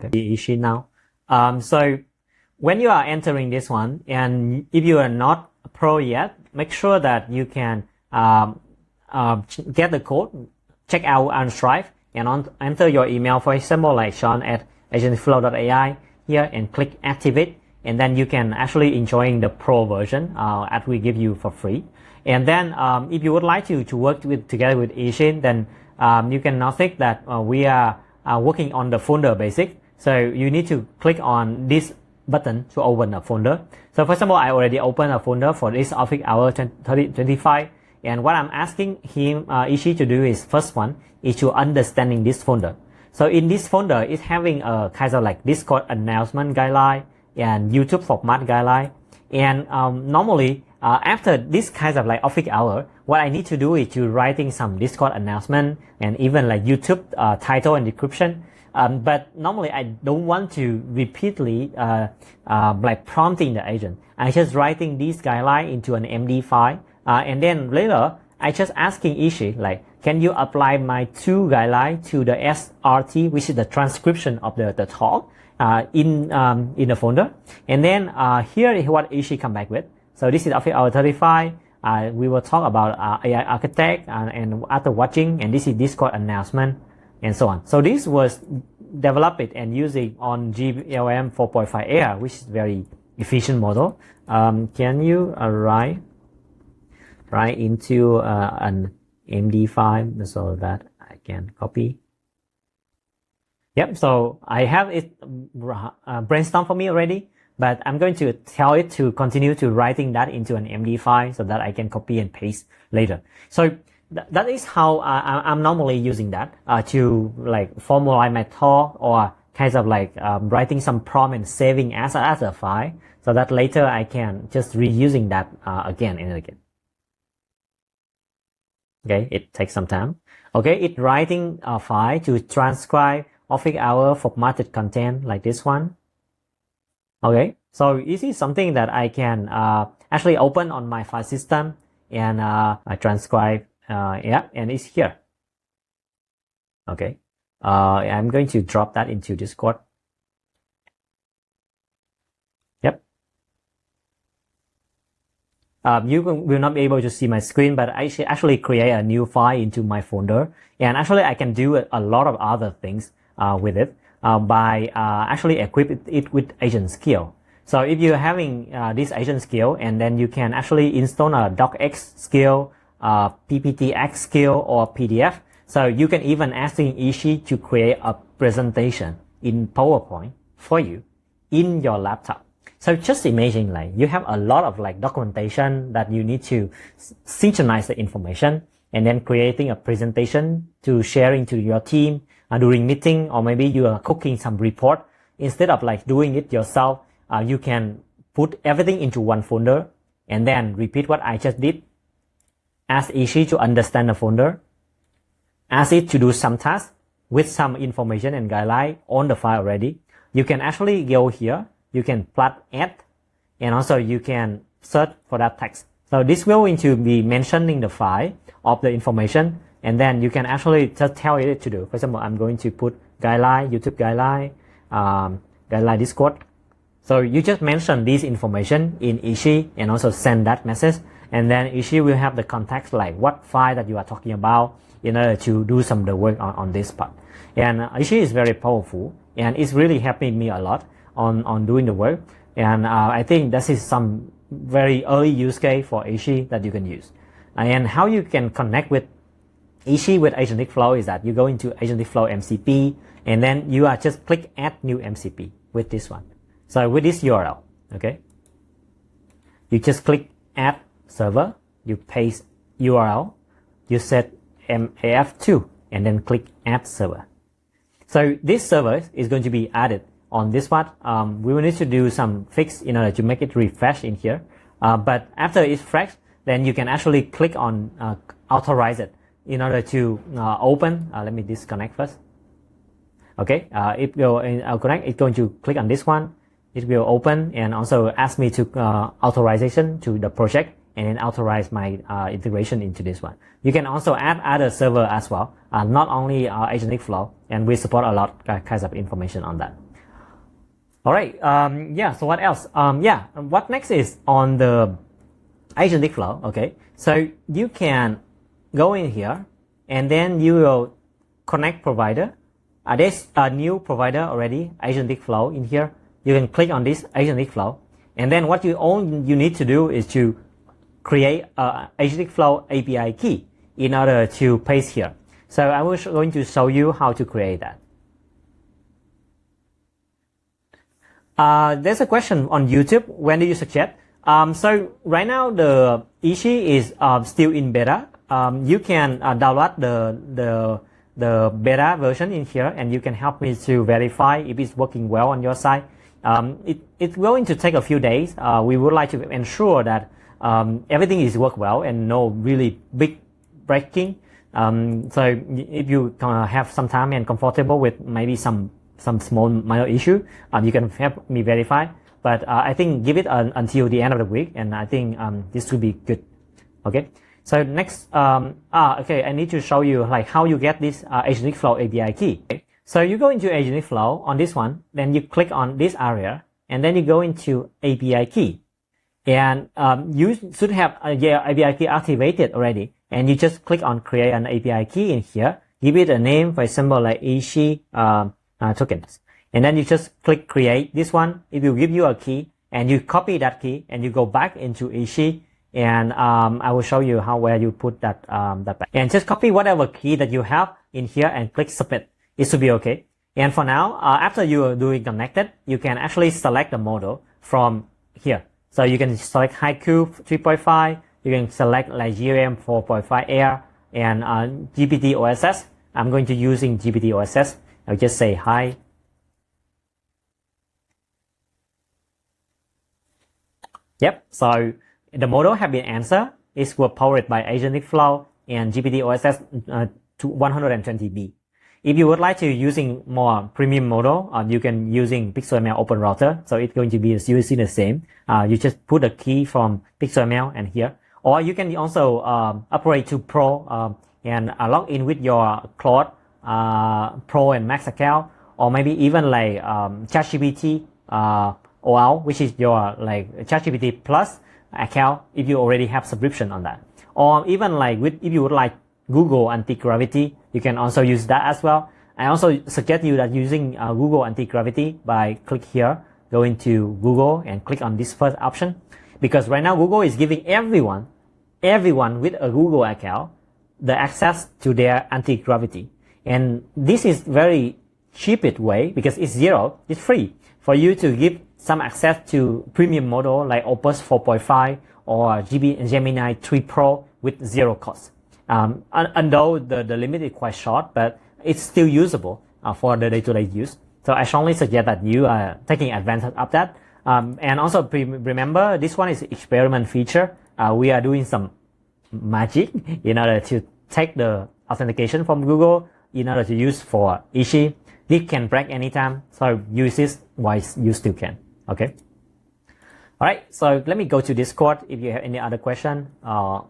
Okay, Ishi now. So when you are entering this one, and if you are not a pro yet, make sure that you can get the code, check out and Strive, and enter your email, for example, like Sean at agentflow.ai here, and click activate, and then you can actually enjoying the pro version that we give you for free. And then if you would like to work together with Ishi, then you can notice that we are working on the folder basic. So you need to click on this button to open a folder. So for example, I already opened a folder for this office hour 2025. And what I'm asking him, Ishi, to do is, first one is to understanding this folder. So in this folder, it's having a kind of like Discord announcement guideline and YouTube format guideline. And normally, after this kind of like office hour, what I need to do is to writing some Discord announcement and even like YouTube title and description. But normally I don't want to repeatedly like prompting the agent. I just writing this guideline into an MD file. And then later, I just asking Ishi, like, can you apply my two guideline to the SRT, which is the transcription of the talk, in the folder. And then here is what Ishi come back with. So this is office hour 35. We will talk about AI architect and after watching, and this is Discord announcement and so on. So this was developed and using on GLM 4.5 Air, which is very efficient model. Can you write into an MD5 so that I can copy? Yep, so I have it brainstorm for me already, but I'm going to tell it to continue to writing that into an MD5 so that I can copy and paste later. So that is how I'm normally using that to like formalize my talk, or kind of like writing some prompt and saving as a file, so that later I can just reusing that again and again. Okay, it takes some time. Okay, it's writing a file to transcribe office hour formatted content like this one. Okay, so this is something that I can actually open on my file system and I transcribe. Yeah, and it's here. Okay, I'm going to drop that into Discord. Yep. You will not be able to see my screen, but I should actually create a new file into my folder, and actually I can do a lot of other things with it by actually equip it with agent skill. So if you're having this agent skill, and then you can actually install a docx skill, PPTX skill, or PDF. So you can even ask Ishi to create a presentation in PowerPoint for you in your laptop. So just imagine like you have a lot of like documentation that you need to synchronize the information, and then creating a presentation to sharing to your team during meeting, or maybe you are cooking some report. Instead of like doing it yourself, you can put everything into one folder and then repeat what I just did. Ask Ishi to understand the folder. Ask it to do some tasks with some information and guideline on the file already. You can actually go here. You can plot add, and also you can search for that text. So this will going to be mentioning the file of the information, and then you can actually just tell it to do. For example, I'm going to put guideline, YouTube guideline, guideline Discord. So you just mention this information in Ishi and also send that message. And then Ishi will have the context, like what file that you are talking about, in order to do some of the work on this part. And Ishi is very powerful, and it's really helping me a lot on doing the work. And I think this is some very early use case for Ishi that you can use. And how you can connect with Ishi with Agentic Flow is that you go into Agentic Flow MCP, and then you are just click add new MCP with this one. So with this URL, okay, you just click add server, you paste URL, you set MAF2, and then click add server. So this server is going to be added on this part. We will need to do some fix in order to make it refresh in here. But after it's fresh, then you can actually click on authorize it in order to open. Let me disconnect first. Okay, it will connect. It's going to click on this one. It will open and also ask me to authorization to the project, and then authorize my integration into this one. You can also add other server as well, not only Agentic Flow, and we support a lot kinds of information on that. All right. Yeah. So what else? Yeah. What next is on the agentic flow. Okay. So you can go in here and then you will connect provider. There's a new provider already, agentic flow in here. You can click on this agentic flow. And then what all you need to do is to create a agentic flow API key in order to paste here. So I was going to show you how to create that. There's a question on YouTube. When do you suggest? So right now the Ishi is still in beta. You can download the beta version in here, and you can help me to verify if it's working well on your side. It's going to take a few days. We would like to ensure that everything is work well and no really big breaking. So if you have some time and comfortable with maybe some small minor issue, you can help me verify. But I think give it until the end of the week, and I think this will be good. Okay. So next, okay, I need to show you like how you get this agentic flow API key. Okay. So you go into agentic flow on this one, then you click on this area, and then you go into API key, and you should have your API key activated already, and you just click on create an API key in here, give it a name, for example like Ishi tokens, and then you just click create this one. It will give you a key, and you copy that key, and you go back into Ishi. And I will show you where you put that back. And just copy whatever key that you have in here and click submit. It should be okay. And for now, after you are doing connected, you can actually select the model from here. So you can select Haiku 3.5. You can select like GRM 4.5 Air and GPT OSS. I'm going to using GPT OSS. I'll just say hi. Yep. So the model have been answered. It's powered by agentic flow and GPT OSS to 120B. If you would like to using more premium model, you can using PixelML Open Router. So it's going to be using the same. You just put a key from PixelML and here, or you can also upgrade to Pro and log in with your Claude Pro and Max account, or maybe even like ChatGPT OL, which is your like ChatGPT Plus account if you already have subscription on that, or even like if you would like Google anti-gravity, you can also use that as well. I also suggest you that using Google anti-gravity by click here, go into Google and click on this first option, because right now Google is giving everyone with a Google account the access to their anti-gravity, and this is very cheapest way because it's zero, it's free for you to give some access to premium model like Opus 4.5 or Gemini 3 Pro with zero cost. Although the limit is quite short, but it's still usable for the day-to-day use. So I strongly suggest that you are taking advantage of that. And also remember, this one is experiment feature. We are doing some magic in order to take the authentication from Google in order to use for Ishi. This can break anytime, so use this while you still can. Okay. All right. So let me go to Discord if you have any other question. So